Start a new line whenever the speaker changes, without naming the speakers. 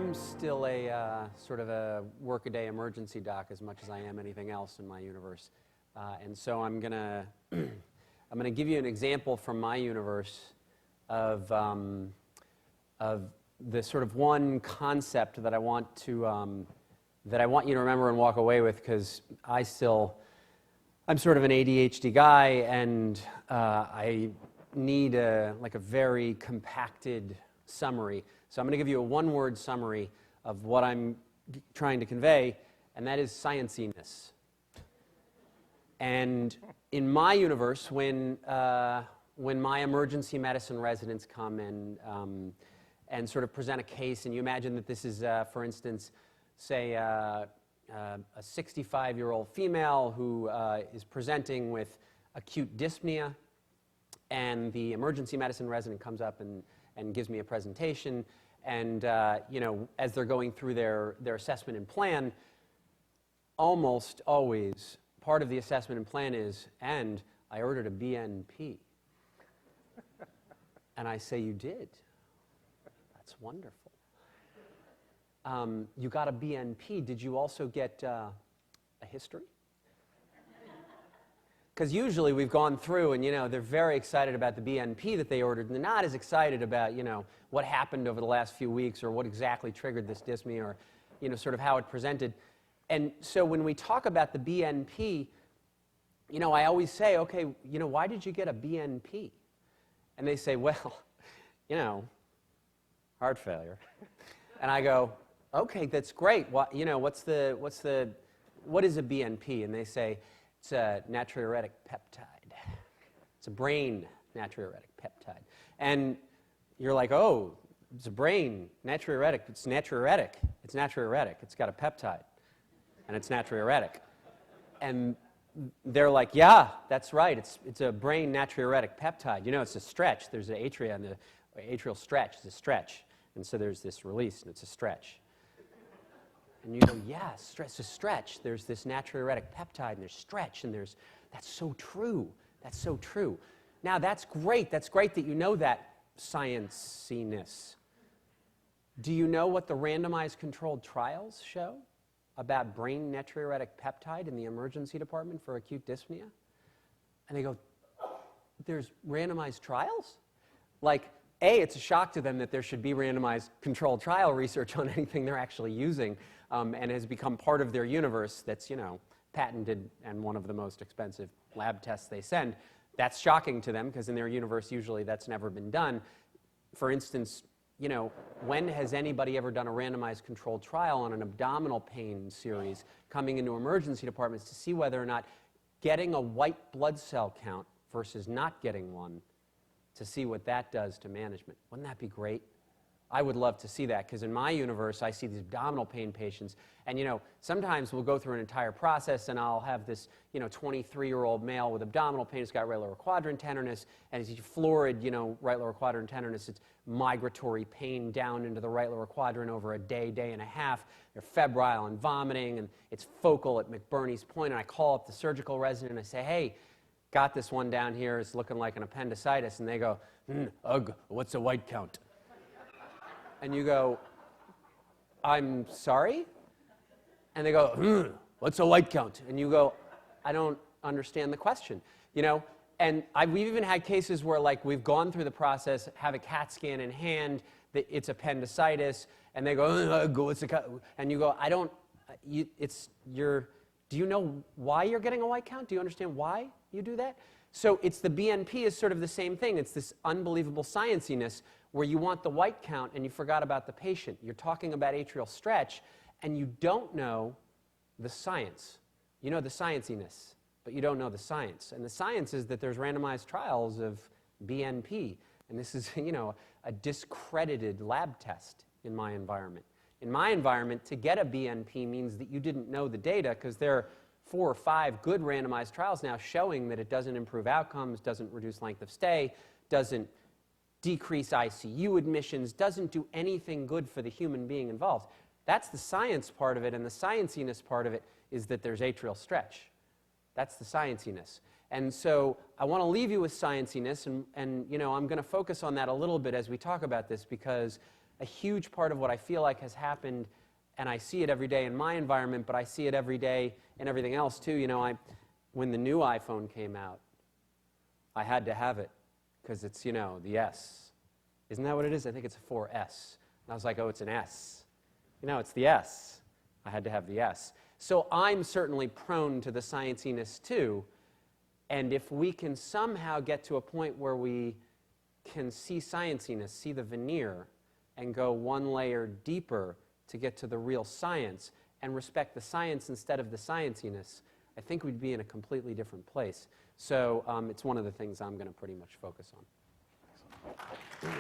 I'm still a sort of a workaday emergency doc as much as I am anything else in my universe. And so I'm gonna give you an example from my universe of the sort of one concept that I want you to remember and walk away with, because I'm sort of an ADHD guy, and I need a very compacted summary. So I'm going to give you a one-word summary of what I'm trying to convey, and that is Sciencey-ness. And in my universe, when my emergency medicine residents come and sort of present a case, and you imagine that this is, for instance, say a 65-year-old female who is presenting with acute dyspnea, and the emergency medicine resident comes up and gives me a presentation, and as they're going through their assessment and plan, almost always part of the assessment and plan is, and I ordered a BNP. And I say, you did? That's wonderful. You got a BNP. Did you also get a history? Because usually we've gone through and, they're very excited about the BNP that they ordered, and they're not as excited about, what happened over the last few weeks or what exactly triggered this dyspnea or, sort of how it presented. And so when we talk about the BNP, I always say, okay, why did you get a BNP? And they say, well, heart failure. And I go, okay, that's great. What is a BNP? And they say, it's a natriuretic peptide. It's a brain natriuretic peptide. And you're like, oh, it's a brain natriuretic. It's natriuretic. It's natriuretic. It's got a peptide. And it's natriuretic. And they're like, yeah, that's right. It's a brain natriuretic peptide. It's a stretch. There's an atria, and the atrial stretch is a stretch. And so there's this release, and it's a stretch. And you go, yeah, it's a stretch. There's this natriuretic peptide, and there's stretch, and that's so true. That's so true. Now, that's great. That's great that you know that, Sciencey-ness. Do you know what the randomized controlled trials show about brain natriuretic peptide in the emergency department for acute dyspnea? And they go, there's randomized trials? Like, A, it's a shock to them that there should be randomized controlled trial research on anything they're actually using, and has become part of their universe that's, patented and one of the most expensive lab tests they send. That's shocking to them, because in their universe, usually that's never been done. For instance, when has anybody ever done a randomized controlled trial on an abdominal pain series coming into emergency departments to see whether or not getting a white blood cell count versus not getting one, to see what that does to management? Wouldn't that be great? I would love to see that, because in my universe, I see these abdominal pain patients, and sometimes we'll go through an entire process, and I'll have this 23-year-old male with abdominal pain who's got right lower quadrant tenderness, and he's florid, right lower quadrant tenderness. It's migratory pain down into the right lower quadrant over a day, day and a half. They're febrile and vomiting, and it's focal at McBurney's point, and I call up the surgical resident, and I say, hey, got this one down here, it's looking like an appendicitis, and they go, ugh, what's a white count? And you go, I'm sorry? And they go, what's a white count? And you go, I don't understand the question. And we've even had cases where, we've gone through the process, have a CAT scan in hand, that it's appendicitis, and they go, what's a and you go, do you know why you're getting a white count? Do you understand why you do that? So it's the BNP is sort of the same thing. It's this unbelievable Sciencey-ness where you want the white count and you forgot about the patient. You're talking about atrial stretch and you don't know the science. You know the Sciencey-ness, but you don't know the science. And the science is that there's randomized trials of BNP. And this is, a discredited lab test in my environment. In my environment, to get a BNP means that you didn't know the data, because there are 4 or 5 good randomized trials now showing that it doesn't improve outcomes, doesn't reduce length of stay, doesn't decrease ICU admissions, doesn't do anything good for the human being involved. That's the science part of it, and the Sciencey-ness part of it is that there's atrial stretch. That's the Sciencey-ness. And so I want to leave you with Sciencey-ness, and I'm going to focus on that a little bit as we talk about this, because a huge part of what I feel like has happened, and I see it every day in my environment, but I see it every day in everything else too. You know, when the new iPhone came out, I had to have it because it's, you know, the S. Isn't that what it is? I think it's a 4S. And I was like, oh, it's an S. You know, it's the S. I had to have the S. So I'm certainly prone to the Sciencey-ness too. And if we can somehow get to a point where we can see Sciencey-ness, see the veneer, and go one layer deeper to get to the real science and respect the science instead of the Sciencey-ness, I think we'd be in a completely different place. So it's one of the things I'm going to pretty much focus on.